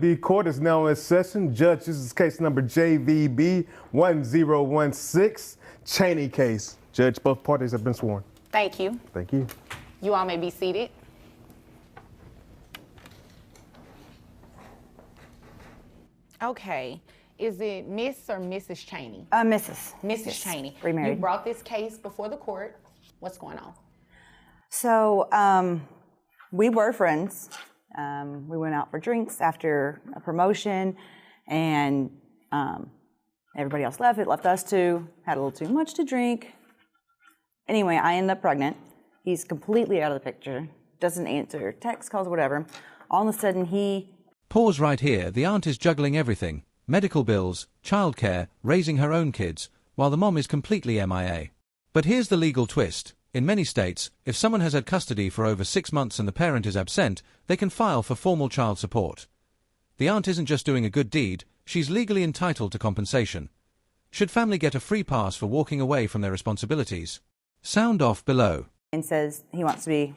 The court is now in session. Judge, this is case number JVB 1016, Chaney case. Judge, both parties have been sworn. Thank you. Thank you. You all may be seated. Okay. Is it Miss or Mrs. Chaney? Mrs. Mrs. Yes. Chaney. Remarried. You brought this case before the court. What's going on? So we were friends. We went out for drinks after a promotion, and everybody else left. It left us two. Had a little too much to drink. Anyway, I ended up pregnant. He's completely out of the picture. Doesn't answer text calls, whatever. All of a sudden, he... Pause right here. The aunt is juggling everything. Medical bills, childcare, raising her own kids, while the mom is completely MIA. But here's the legal twist. In many states, if someone has had custody for over 6 months and the parent is absent, they can file for formal child support. The aunt isn't just doing a good deed, she's legally entitled to compensation. Should family get a free pass for walking away from their responsibilities? Sound off below. And says he wants to be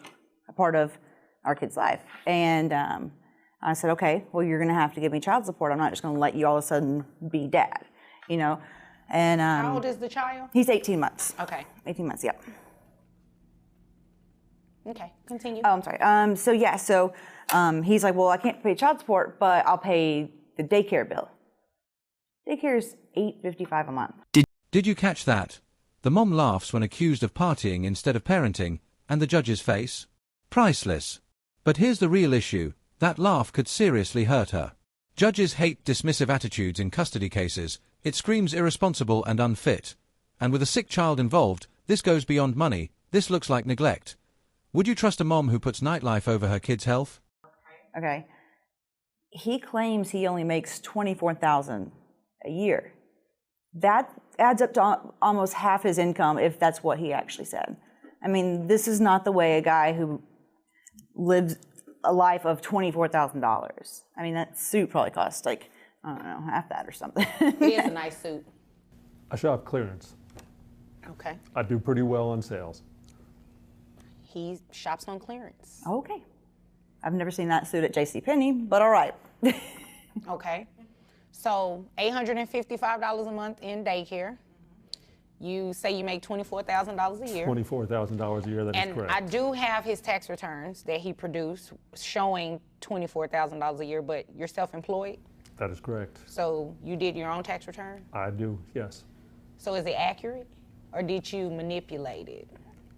a part of our kid's life. And I said, okay, well, you're going to have to give me child support. I'm not just going to let you all of a sudden be dad, you know. And How old is the child? He's 18 months. Okay. 18 months, yep. Okay, continue. Oh, I'm sorry. So he's like, well, I can't pay child support, but I'll pay the daycare bill. Daycare is $8.55 a month. Did you catch that? The mom laughs when accused of partying instead of parenting, and the judge's face? Priceless. But here's the real issue. That laugh could seriously hurt her. Judges hate dismissive attitudes in custody cases. It screams irresponsible and unfit. And with a sick child involved, this goes beyond money. This looks like neglect. Would you trust a mom who puts nightlife over her kid's health? Okay. He claims he only makes $24,000 a year. That adds up to almost half his income if that's what he actually said. I mean, this is not the way a guy who lives a life of $24,000. I mean, that suit probably costs like, I don't know, half that or something. It is a nice suit. I shop clearance. Okay. I do pretty well on sales. He shops on clearance. Okay. I've never seen that suit at JCPenney, but all right. Okay. So $855 a month in daycare. You say you make $24,000 a year. $24,000 a year, that is correct. And I do have his tax returns that he produced showing $24,000 a year, but you're self-employed? That is correct. So you did your own tax return? I do, yes. So is it accurate, or did you manipulate it?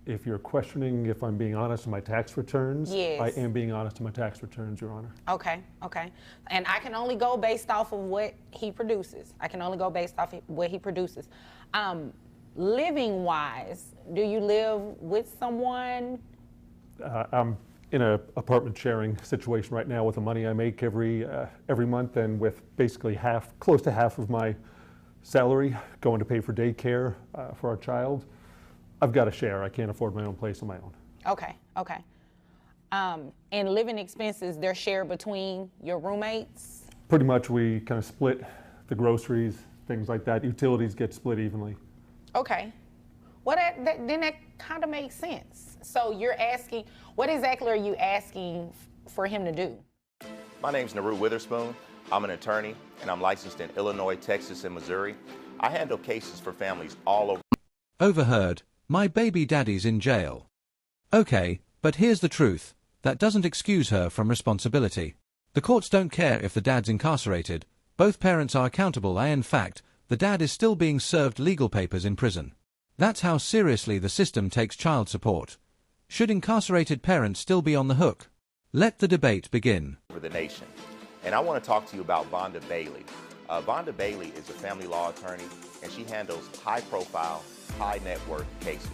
If you're questioning if I'm being honest in my tax returns, Yes. I am being honest in my tax returns, Your Honor. Okay, okay. And I can only go based off of what he produces. I can only go based off of what he produces. Living-wise, do you live with someone? I'm in an apartment sharing situation right now with the money I make every month, and with basically close to half of my salary going to pay for daycare for our child. I've got to share. I can't afford my own place on my own. Okay, okay. And living expenses, they're shared between your roommates? Pretty much we kind of split the groceries, things like that. Utilities get split evenly. Okay. Well, then that kind of makes sense. So you're asking, what exactly are you asking for him to do? My name's Naru Witherspoon. I'm an attorney, and I'm licensed in Illinois, Texas, and Missouri. I handle cases for families all over. Overheard. My baby daddy's in jail. Okay, but here's the truth. That doesn't excuse her from responsibility. The courts don't care if the dad's incarcerated. Both parents are accountable, and in fact, the dad is still being served legal papers in prison. That's how seriously the system takes child support. Should incarcerated parents still be on the hook? Let the debate begin. For the nation. And I want to talk to you about Vonda Bailey. Vonda Bailey is a family law attorney, and she handles high-profile, high-net-worth cases.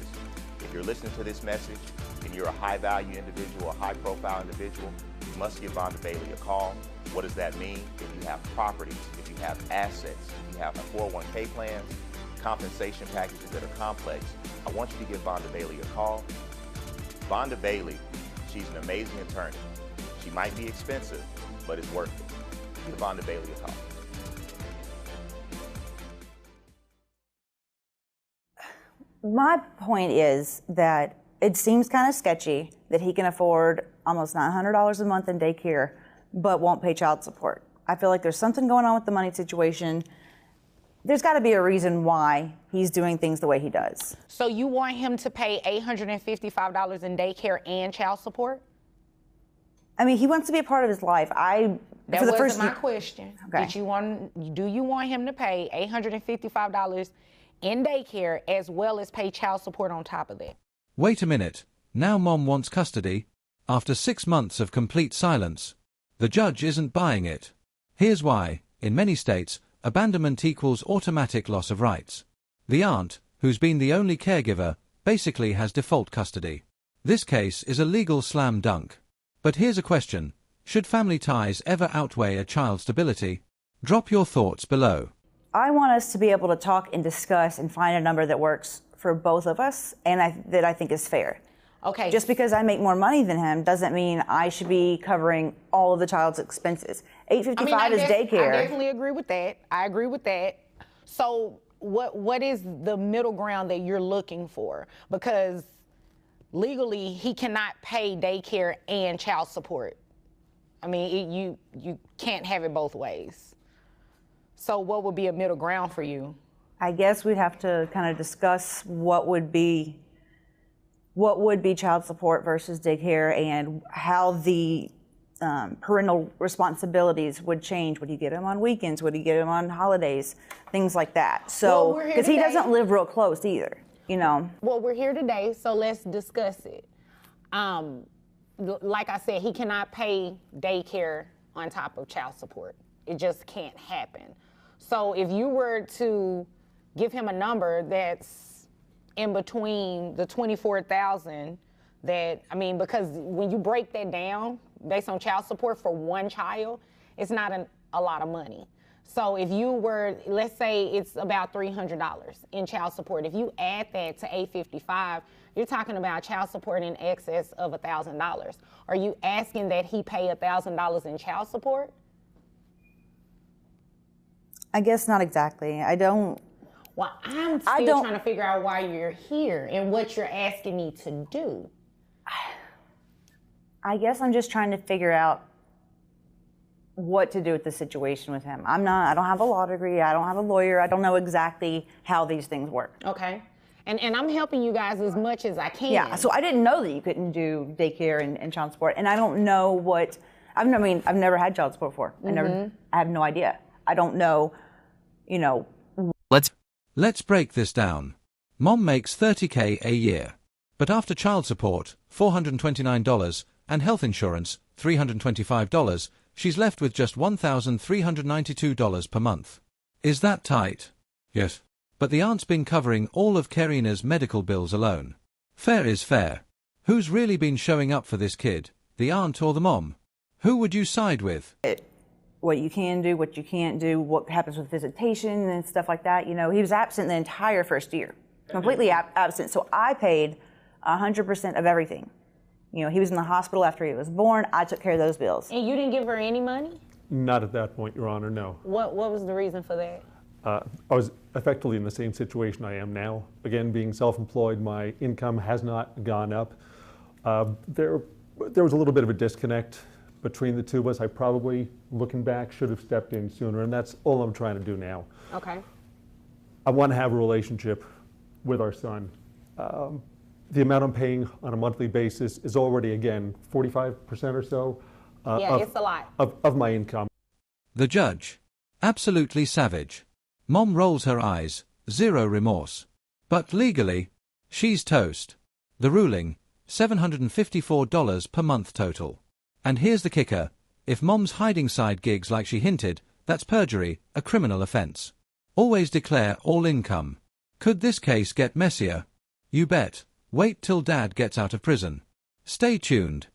If you're listening to this message and you're a high-value individual, a high-profile individual, you must give Vonda Bailey a call. What does that mean? If you have properties, if you have assets, if you have 401k plans, compensation packages that are complex, I want you to give Vonda Bailey a call. Vonda Bailey, she's an amazing attorney. She might be expensive, but it's worth it. Give Vonda Bailey a call. My point is that it seems kind of sketchy that he can afford almost $900 a month in daycare, but won't pay child support. I feel like there's something going on with the money situation. There's got to be a reason why he's doing things the way he does. So you want him to pay $855 in daycare and child support? I mean, he wants to be a part of his life. That for the wasn't first my question. Okay. Do you want him to pay $855 in daycare as well as pay child support on top of that? Wait a minute. Now Mom wants custody? After 6 months of complete silence. The judge isn't buying it. Here's why. In many states, abandonment equals automatic loss of rights. The aunt, who's been the only caregiver, basically has default custody. This case is a legal slam dunk. But here's a question. Should family ties ever outweigh a child's stability? Drop your thoughts below. I want us to be able to talk and discuss and find a number that works for both of us and that I think is fair. Okay. Just because I make more money than him doesn't mean I should be covering all of the child's expenses. $855 is daycare. I definitely agree with that. I agree with that. So what is the middle ground that you're looking for? Because legally, he cannot pay daycare and child support. I mean, you can't have it both ways. So what would be a middle ground for you? I guess we'd have to kind of discuss what would be child support versus daycare and how the parental responsibilities would change. Would he get them on weekends? Would he get them on holidays? Things like that. So, because he doesn't live real close either, you know. Well, we're here today, so let's discuss it. Like I said, he cannot pay daycare on top of child support. It just can't happen. So if you were to give him a number that's in between the $24,000 because when you break that down based on child support for one child, it's not a lot of money. So if you were, let's say it's about $300 in child support. If you add that to $855, you're talking about child support in excess of $1,000. Are you asking that he pay $1,000 in child support? I guess not exactly. I don't. Well, I'm still trying to figure out why you're here and what you're asking me to do. I guess I'm just trying to figure out what to do with the situation with him. I don't have a law degree. I don't have a lawyer. I don't know exactly how these things work. Okay. And I'm helping you guys as much as I can. Yeah, so I didn't know that you couldn't do daycare and child support. And I don't know what, I've never had child support before. I have no idea. I don't know, you know. Let's break this down. Mom makes $30K a year. But after child support, $429, and health insurance, $325, she's left with just $1,392 per month. Is that tight? Yes. But the aunt's been covering all of Karina's medical bills alone. Fair is fair. Who's really been showing up for this kid, the aunt or the mom? Who would you side with? What you can do, what you can't do, what happens with visitation and stuff like that. You know, he was absent the entire first year, completely absent. So I paid 100% of everything. You know, he was in the hospital after he was born. I took care of those bills. And you didn't give her any money? Not at that point, Your Honor, no. What was the reason for that? I was effectively in the same situation I am now. Again, being self-employed, my income has not gone up. There was a little bit of a disconnect between the two of us. I probably, looking back, should have stepped in sooner, and that's all I'm trying to do now. Okay. I want to have a relationship with our son. The amount I'm paying on a monthly basis is already, again, 45% or so. It's a lot. Of my income. The judge. Absolutely savage. Mom rolls her eyes, zero remorse. But legally, she's toast. The ruling, $754 per month total. And here's the kicker. If Mom's hiding side gigs like she hinted, that's perjury, a criminal offense. Always declare all income. Could this case get messier? You bet. Wait till Dad gets out of prison. Stay tuned.